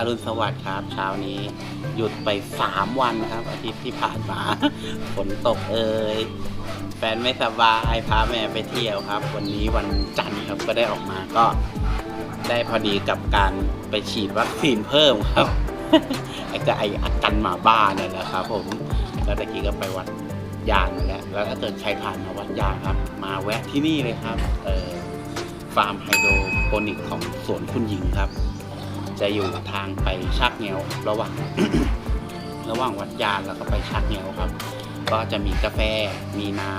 รุณสวัสดิ์ครับเช้านี้หยุดไป3 วันครับอาทิตย์ที่ผ่านมา ฝนตกแฟนไม่สบายพาแม่ไปเที่ยวครับวันนี้วันจันทร์ครับก็ได้ออกมาก็ได้พอดีกับการไปฉีดวัคซีนเพิ่มครับ ไอ้อาการหมาบ้าเนี่ยแหละครับผมแล้วตะกี้ก็ไปวัดยางแล้วถ้าเกิดใครผ่านมาวัดยางครับมาแวะที่นี่เลยครับฟาร์มไฮโดรโปนิกของสวนคุณหญิงครับจะอยู่ทางไปชักเงวระหว่าง ระหว่างวัดยางแล้วก็ไปชักเงวครับก็จะมีกาแฟมีน้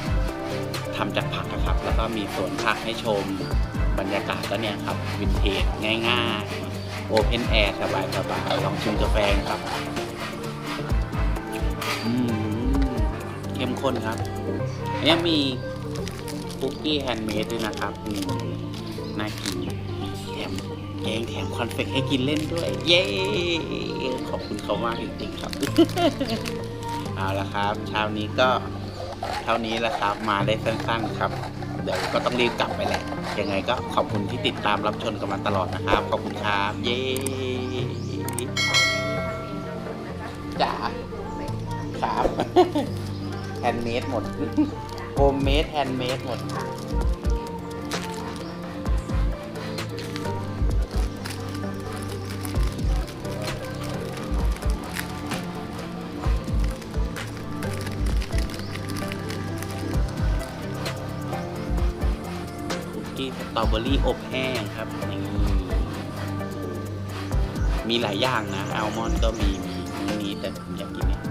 ำทำจากผักนะครับแล้วก็มีสวนผักให้ชมบรรยากาศก็เนี่ยครับวินเทจง่ายๆโอเพนแอร์สบายๆลองชิมกาแฟครับเข้มข้นครับเนี่ยมีคุกกี้แฮนด์เมดด้วยนะครับน่ากินแถมคอนเฟกให้กินเล่นด้วยเย้ขอบคุณเขามากจริงๆครับ เอาละครับเช้านี้ก็เท่านี้แหละครับมาได้สั้นๆครับเดี๋ยวก็ต้องรีบกลับไปแหละยังไงก็ขอบคุณที่ติดตามรับชมกันมาตลอดนะครับขอบคุณครับเย้จ๋าครับแฮนด์เมดหมดโฮมเมดแฮนด์เมดหมดสตรอเบอรี่อบแห้งครับนี่มีหลายอย่างนะอัลมอนด์ก็มีแต่ผมอยากกินเนี่ย